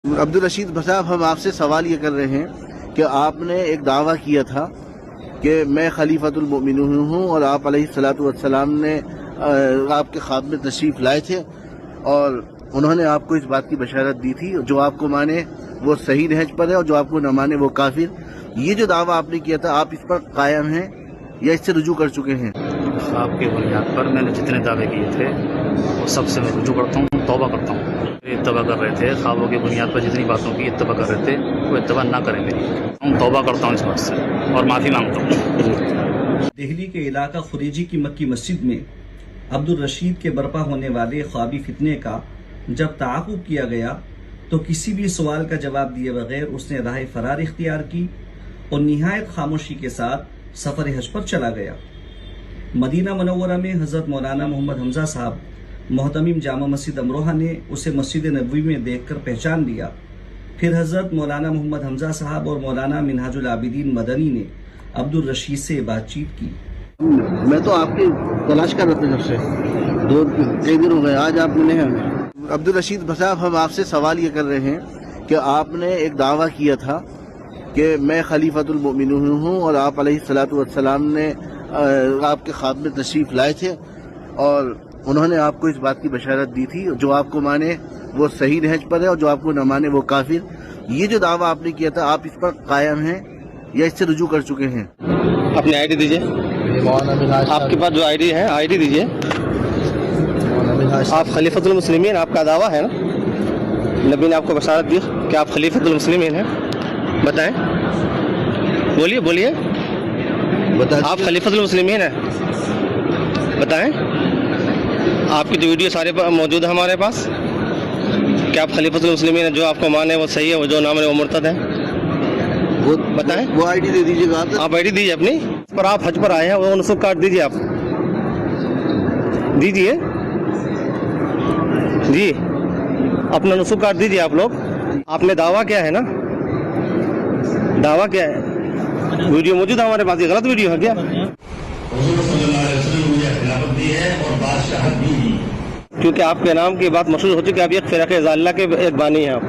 عبدالرشید صاحب، ہم آپ سے سوال یہ کر رہے ہیں کہ آپ نے ایک دعویٰ کیا تھا کہ میں خلیفۃ المؤمنین ہوں، اور آپ علیہ الصلوۃ والسلام نے آپ کے خواب میں تشریف لائے تھے اور انہوں نے آپ کو اس بات کی بشارت دی تھی جو آپ کو مانے وہ صحیح نہج پر ہے اور جو آپ کو نہ مانے وہ کافر۔ یہ جو دعویٰ آپ نے کیا تھا، آپ اس پر قائم ہیں یا اس سے رجوع کر چکے ہیں؟ خواب کی بنیاد پر میں نے جتنے دعوے کیے تھے وہ سب سے میں رجوع کرتا ہوں، توبہ کرتا ہوں۔ اتباع کر رہے تھے خوابوں کی بنیاد پر جتنی باتوں کی اتباع کر رہے تھے وہ اتباع نہ کریں میری، ہم توبہ کرتا ہوں اس بات سے اور معافی مانگتا ہوں۔ دہلی کے علاقہ خریجی کی مکی مسجد میں عبدالرشید کے برپا ہونے والے خوابی فتنے کا جب تعاقب کیا گیا تو کسی بھی سوال کا جواب دیے بغیر اس نے راہ فرار اختیار کی اور نہایت خاموشی کے ساتھ سفر حج پر چلا گیا۔ مدینہ منورہ میں حضرت مولانا محمد حمزہ صاحب محتمم جامع مسجد امروہہ نے اسے مسجد نبوی میں دیکھ کر پہچان لیا۔ پھر حضرت مولانا محمد حمزہ صاحب اور مولانا منہاج العابدین مدنی نے عبدالرشید سے بات چیت کی۔ میں تو آپ کی تلاش کر رہا تھا جب سے کئی دن ہو گئے، آج آپ ملے ہیں ہمیں۔ عبدالرشید صاحب، ہم آپ سے سوال یہ کر رہے ہیں کہ آپ نے ایک دعویٰ کیا تھا کہ میں خلیفۃ المؤمنین ہوں، اور آپ علیہ الصلوۃ والسلام نے آپ کے خواب میں تشریف لائے تھے اور انہوں نے آپ کو اس بات کی بشارت دی تھی جو آپ کو مانے وہ صحیح نہج پر ہے اور جو آپ کو نہ مانے وہ کافر۔ یہ جو دعویٰ آپ نے کیا تھا، آپ اس پر قائم ہیں یا اس سے رجوع کر چکے ہیں؟ اپنی آئی ڈی دیجیے، آپ کے پاس جو آئی ڈی ہے آئی ڈی دیجیے۔ آپ خلیفۃ المسلمین، آپ کا دعویٰ ہے نا، نبی نے آپ کو بشارت دی کہ آپ خلیفۃ المسلمین ہیں، بتائیں، بولیے بولیے، آپ خلیفۃ المسلمین ہیں، بتائیں۔ آپ کی جو ویڈیو سارے موجود ہے ہمارے پاس کہ آپ خلیفۃ المسلمین ہیں، جو آپ کو مانے وہ صحیح ہے، وہ جو نہ مانے وہ مرتد ہے، وہ بتائیں۔ وہ آئی ڈی دے دیجیے گا آپ آئی ڈی دیجیے اپنی، پر آپ حج پر آئے ہیں، وہ نسخ کارڈ دیجیے، آپ دیجیے جی، اپنا نسخ کارڈ دیجیے آپ لوگ۔ آپ نے دعویٰ کیا ہے نا، دعویٰ کیا ہے، ویڈیو موجود ہے ہمارے پاس، یہ غلط ویڈیو ہے کیا؟ کیونکہ آپ کے نام کی بات مشہور ہو چکی ہے، آپ ایک فرقہ ضالہ کے ایک بانی ہیں آپ،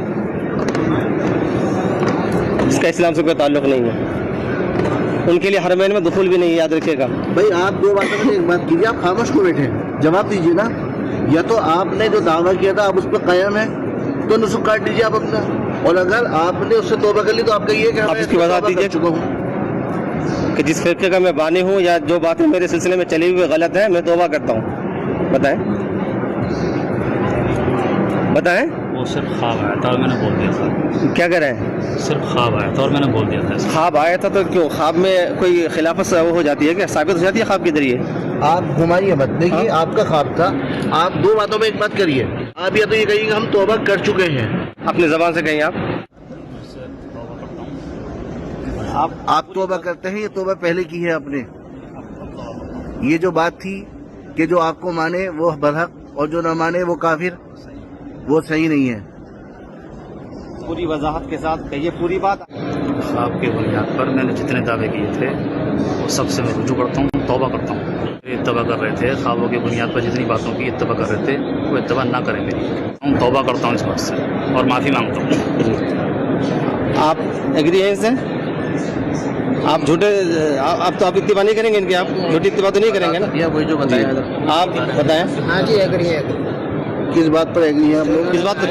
جس کا اسلام سے کوئی تعلق نہیں ہے، ان کے لیے حرمین میں دخول بھی نہیں ہے، یاد رکھیے گا۔ بھائی آپ دو باتوں میں ایک بات کیجیے، آپ خاموش کو بیٹھے جواب دیجیے نا، یا تو آپ نے جو دعویٰ کیا تھا آپ اس پہ قائم ہیں تو نسخ کاٹ دیجیے آپ اپنا، اور اگر آپ نے اس سے توبہ کر لی تو آپ کا یہ کہ آپ اس کی وضاحت دیجیے چکا ہوں کہ جس فرقے کا میں بانی ہوں یا جو باتیں میرے سلسلے میں چلی ہوئی غلط ہیں، میں توبہ کرتا ہوں، بتائیں بتائیں۔ وہ صرف خواب آیا تھا اور میں نے بول دیا تھا، کیا کر رہے ہیں؟ صرف خواب آیا تھا اور میں نے بول دیا تھا۔ خواب آیا تھا تو کیوں خواب میں کوئی خلافت وہ ہو جاتی ہے، کیا ثابت ہو جاتی ہے خواب کے ذریعے؟ آپ گھمائیے مت، دیکھیے آپ کا خواب تھا، آپ دو باتوں میں ایک بات کریے، آپ یا تو یہ کہیے کہ ہم توبہ کر چکے ہیں، اپنی زبان سے کہیں آپ توبہ کرتے ہیں، یہ توبہ پہلے کی ہے آپ نے؟ یہ جو بات تھی کہ جو آپ کو مانے وہ برحق اور جو نہ مانے وہ کافر، وہ صحیح نہیں ہے۔ پوری وضاحت کے ساتھ کہیے پوری بات۔ خواب کی بنیاد پر میں نے جتنے دعوے کیے تھے وہ سب سے میں رجوع کرتا ہوں، توبہ کرتا ہوں۔ اتباع کر رہے تھے خوابوں کی بنیاد پر جتنی باتوں کی اتباع کر رہے تھے وہ اتباع نہ کریں میری، ہم توبہ کرتا ہوں اس بات سے اور معافی مانگتا ہوں۔ آپ ایگری ہیں اس سے؟ آپ جھوٹے آپ تو آپ اتباع نہیں کریں گے ان کی، آپ جھوٹی اتباع تو نہیں کریں گے نا؟ یا وہی جو بتایا آپ بتائیں ہاں جی، ایگری ہے۔ کس بات پر ایگری ہیں آپ لوگ؟ کس بات پر؟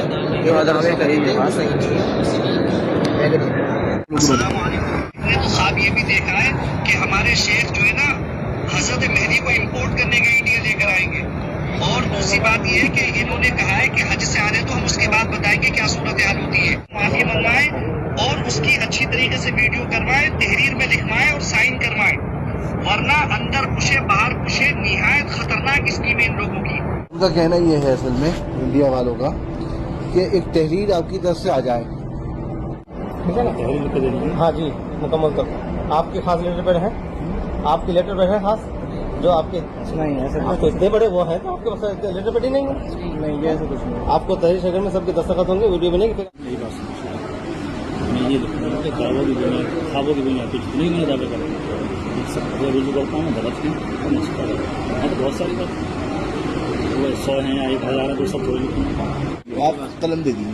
السلام علیکم۔ میں تو خواب یہ بھی دیکھا ہے کہ ہمارے شیخ جو ہے نا حضرت مہدی کو امپورٹ کرنے کے انڈیا لے کر آئیں گے، اور دوسری بات یہ ہے کہ انہوں نے کہا ہے کہ حج سے آنے تو ہم اس کے بعد بتائیں گے کیا صورتحال ہوتی ہے، معافی منگوائیں اور اس کی اچھی طریقے سے ویڈیو کروائیں، تحریر میں لکھوائیں اور سائن کروائیں، ورنہ اندر پشے باہر پشے، نہایت خطرناک اسکیم ہے ان لوگوں کی۔ ان کا کہنا یہ ہے اصل میں انڈیا والوں کا کہ ایک تحریر آپ کی طرف سے آ جائے، ہاں جی مکمل طور آپ کے خاص لیٹر پیڈ ہیں، آپ کے لیٹر پیڈ ہیں خاص جو آپ کے نہیں ایسے تو اتنے بڑے وہ ہیں تو آپ کے پاس لیٹر پیڈ ہی نہیں ہے؟ نہیں ایسے کچھ نہیں، آپ کو تحریر شکل میں سب کے دستخط ہوں گے، ویڈیو بنے گی۔ میں یہ لکھوں گا کہ خوابوں کی بنیاد پہ جتنے میں نے دعوے کرے سب رجوع کرتا ہوں، غلط ہیں اور نسخ کرتا ہوں، میں تو بہت ساری بات وہ 100 ہیں یا 1000 ہے تو سب تھوڑی لکھوں گا۔ آپ قلم دے دیجیے۔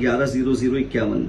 110051।